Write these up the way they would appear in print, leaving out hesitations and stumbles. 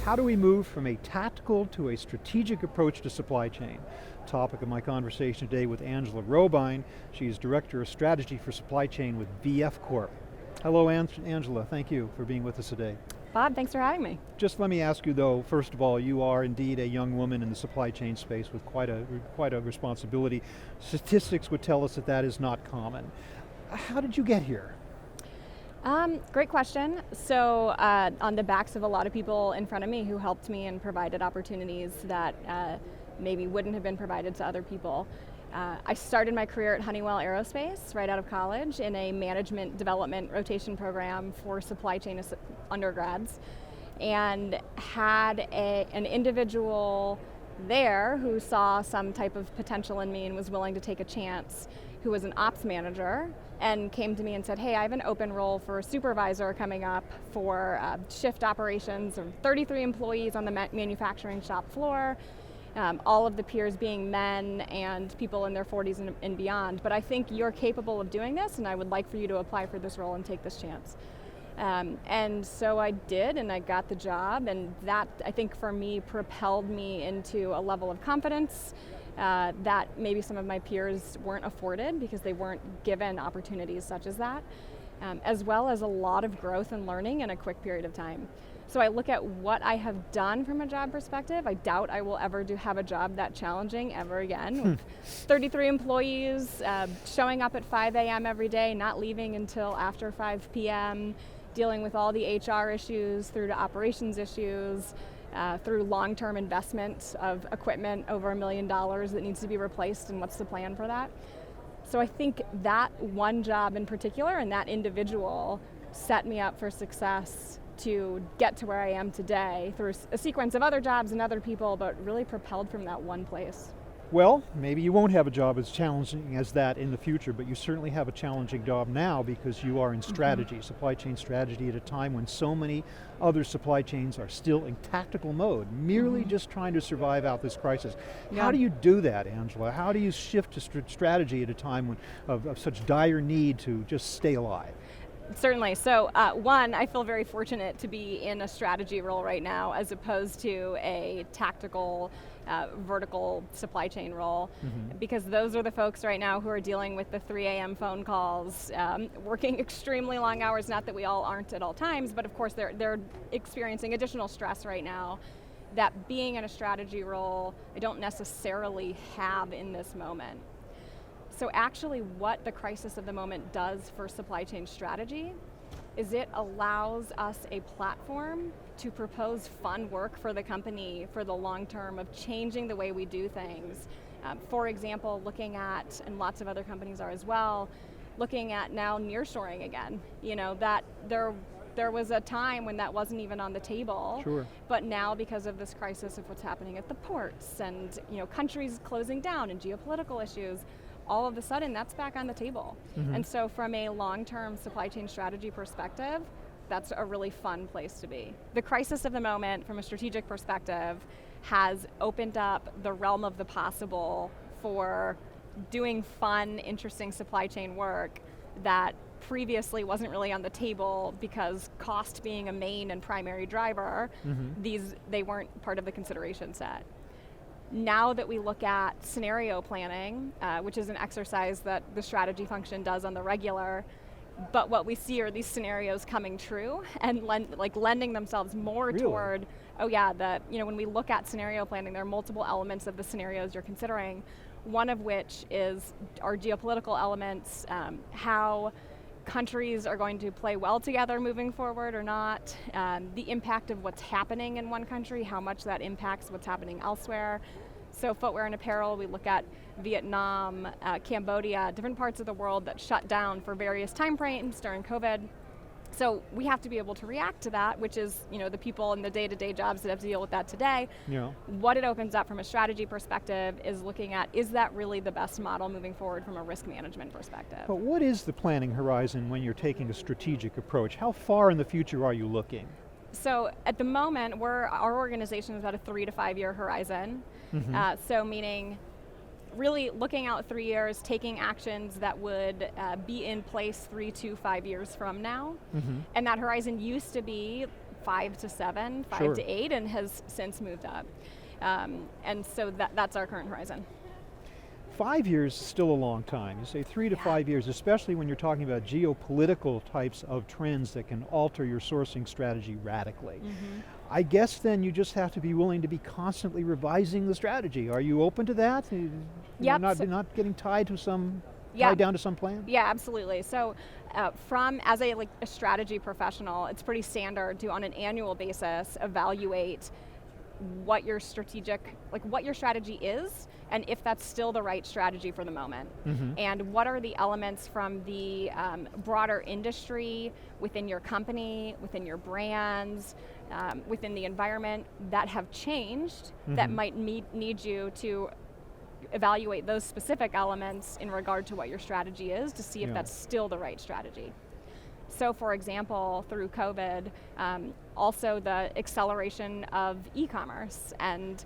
How do we move from a tactical to a strategic approach to supply chain? Topic of my conversation today with Angela Robine. She is Director of Strategy for Supply Chain with VF Corp. Hello Angela, thank you for being with us today. Bob, thanks for having me. Just let me ask you though, first of all, you are indeed a young woman in the supply chain space with quite a responsibility. Statistics would tell us that that is not common. How did you get here? Great question. So on the backs of a lot of people in front of me who helped me and provided opportunities that maybe wouldn't have been provided to other people. I started my career at Honeywell Aerospace right out of college in a management development rotation program for supply chain undergrads, and had an individual there who saw some type of potential in me and was willing to take a chance, who was an ops manager, and came to me and said, hey, I have an open role for a supervisor coming up for shift operations of 33 employees on the manufacturing shop floor, all of the peers being men and people in their 40s and beyond. But I think you're capable of doing this, and I would like for you to apply for this role and take this chance. And so I did, and I got the job, and that, I think for me, propelled me into a level of confidence that maybe some of my peers weren't afforded because they weren't given opportunities such as that, as well as a lot of growth and learning in a quick period of time. So I look at what I have done from a job perspective. I doubt I will ever have a job that challenging ever again. With 33 employees, showing up at 5 a.m. every day, not leaving until after 5 p.m., dealing with all the HR issues through to operations issues, through long-term investment of equipment over $1 million that needs to be replaced, and what's the plan for that? So I think that one job in particular and that individual set me up for success to get to where I am today through a sequence of other jobs and other people, but really propelled from that one place. Well, maybe you won't have a job as challenging as that in the future, but you certainly have a challenging job now because you are in strategy, supply chain strategy, at a time when so many other supply chains are still in tactical mode, merely just trying to survive out this crisis. Yeah. How do you do that, Angela? How do you shift to strategy at a time of such dire need to just stay alive? Certainly. So one, I feel very fortunate to be in a strategy role right now as opposed to a tactical vertical supply chain role, because those are the folks right now who are dealing with the 3 a.m. phone calls, working extremely long hours, not that we all aren't at all times, but of course they're experiencing additional stress right now that being in a strategy role I don't necessarily have in this moment. So actually what the crisis of the moment does for supply chain strategy is it allows us a platform to propose fun work for the company for the long term of changing the way we do things. For example, looking at, and lots of other companies are as well, looking at now nearshoring again. You know, that there was a time when that wasn't even on the table. Sure. But now because of this crisis of what's happening at the ports and countries closing down and geopolitical issues, all of a sudden that's back on the table. And so from a long-term supply chain strategy perspective, that's a really fun place to be. The crisis of the moment from a strategic perspective has opened up the realm of the possible for doing fun, interesting supply chain work that previously wasn't really on the table because cost being a main and primary driver, they weren't part of the consideration set. Now that we look at scenario planning, which is an exercise that the strategy function does on the regular, but what we see are these scenarios coming true and lending themselves more toward, when we look at scenario planning, there are multiple elements of the scenarios you're considering, one of which is our geopolitical elements, how countries are going to play well together moving forward or not, the impact of what's happening in one country, how much that impacts what's happening elsewhere. So footwear and apparel, we look at Vietnam, Cambodia, different parts of the world that shut down for various time frames during COVID. So we have to be able to react to that, which is, the people in the day-to-day jobs that have to deal with that today. Yeah. What it opens up from a strategy perspective is looking at, is that really the best model moving forward from a risk management perspective? But what is the planning horizon when you're taking a strategic approach? How far in the future are you looking? So at the moment, our organization is at a 3 to 5 year horizon. So meaning really looking out 3 years, taking actions that would be in place 3 to 5 years from now. And that horizon used to be 5 to 7, 5 Sure. to 8, and has since moved up. And so that's our current horizon. 5 years is still a long time. You say 3 to 5 years, especially when you're talking about geopolitical types of trends that can alter your sourcing strategy radically. I guess then you just have to be willing to be constantly revising the strategy. Are you open to that? Yep. Not getting tied to some, Yeah. tied down to some plan? Yeah, absolutely. So as a strategy professional, it's pretty standard to, on an annual basis, evaluate what your strategy is, and if that's still the right strategy for the moment. And what are the elements from the broader industry, within your company, within your brands, within the environment that have changed that might need you to evaluate those specific elements in regard to what your strategy is to see if that's still the right strategy. So for example, through COVID, also the acceleration of e-commerce and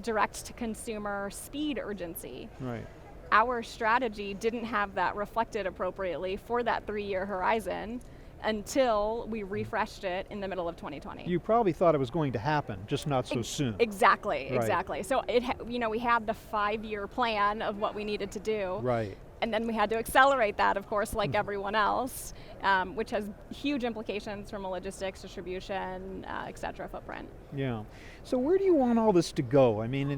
direct-to-consumer speed urgency. Right. Our strategy didn't have that reflected appropriately for that 3-year horizon until we refreshed it in the middle of 2020. You probably thought it was going to happen, just not so soon. Exactly, Right. exactly. So we had the 5-year plan of what we needed to do. Right. And then we had to accelerate that, of course, like everyone else, which has huge implications from a logistics, distribution, et cetera, footprint. Yeah. So where do you want all this to go? I mean,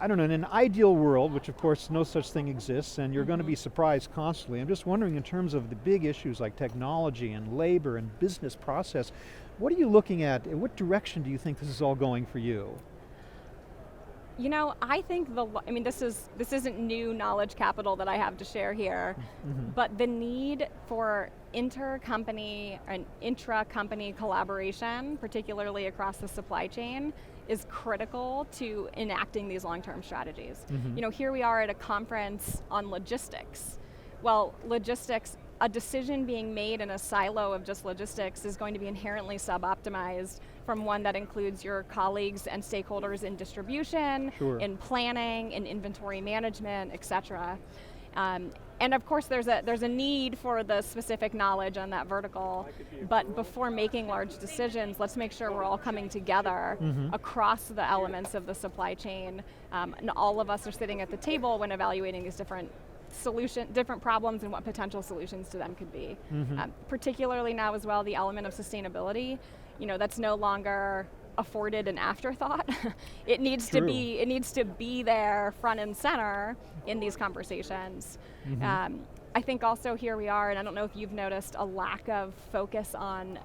I don't know, in an ideal world, which of course no such thing exists, and you're going to be surprised constantly, I'm just wondering in terms of the big issues like technology and labor and business process, what are you looking at? In what direction do you think this is all going for you? You know, I think this isn't new knowledge capital that I have to share here, but the need for intercompany and intra-company collaboration, particularly across the supply chain, is critical to enacting these long-term strategies. You know, here we are at a conference on logistics. Well, logistics, a decision being made in a silo of just logistics is going to be inherently sub-optimized from one that includes your colleagues and stakeholders in distribution, in planning, in inventory management, et cetera. And of course there's a need for the specific knowledge on that vertical, but before making large decisions, let's make sure we're all coming together across the elements of the supply chain, and all of us are sitting at the table when evaluating these different problems and what potential solutions to them could be. Particularly now as well, the element of sustainability, you know, that's no longer afforded an afterthought. It needs to be there front and center in these conversations. I think also here we are, and I don't know if you've noticed a lack of focus on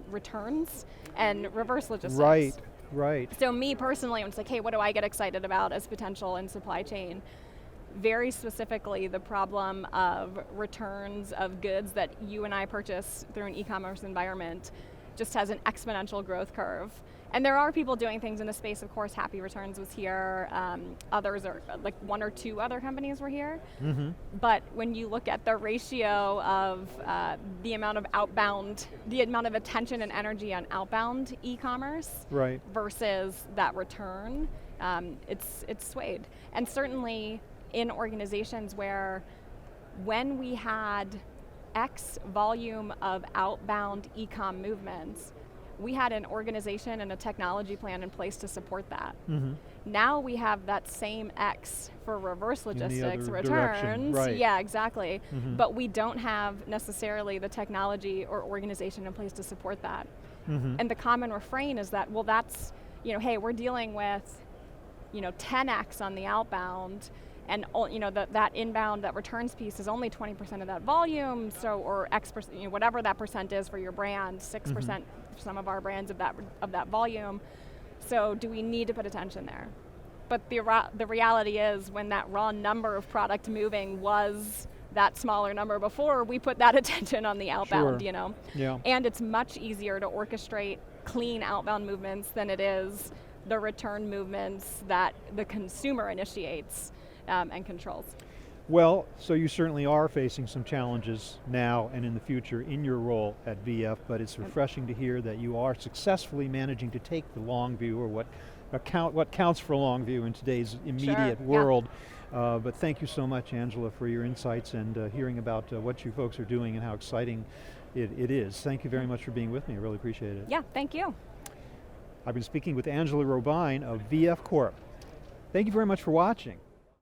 returns and reverse logistics. Right. So me personally, I'm just like, hey, what do I get excited about as potential in supply chain? Very specifically, the problem of returns of goods that you and I purchase through an e-commerce environment just has an exponential growth curve. And there are people doing things in the space, of course. Happy Returns was here. Others are, like 1 or 2 other companies were here. But when you look at the ratio of the amount of attention and energy on outbound e-commerce versus that return, it's swayed. And certainly in organizations where when we had X volume of outbound e-com movements, we had an organization and a technology plan in place to support that. Now we have that same X for reverse logistics returns. Yeah, exactly. But we don't have necessarily the technology or organization in place to support that. And the common refrain is that, well, that's, you know, hey, we're dealing with, you know, 10X on the outbound, and you know that inbound, that returns piece is only 20% of that volume, so, or X%, you know, whatever that percent is for your brand, 6% for some of our brands of that volume. So do we need to put attention there? But the reality is, when that raw number of product moving was that smaller number before, we put that attention on the outbound, you know? And it's much easier to orchestrate clean outbound movements than it is the return movements that the consumer initiates and controls. Well, so you certainly are facing some challenges now and in the future in your role at VF, but it's refreshing to hear that you are successfully managing to take the long view, or what counts for a long view in today's immediate world. But thank you so much, Angela, for your insights and hearing about what you folks are doing and how exciting It is. Thank you very much for being with me. I really appreciate it. Yeah, thank you. I've been speaking with Angela Robine of VF Corp. Thank you very much for watching.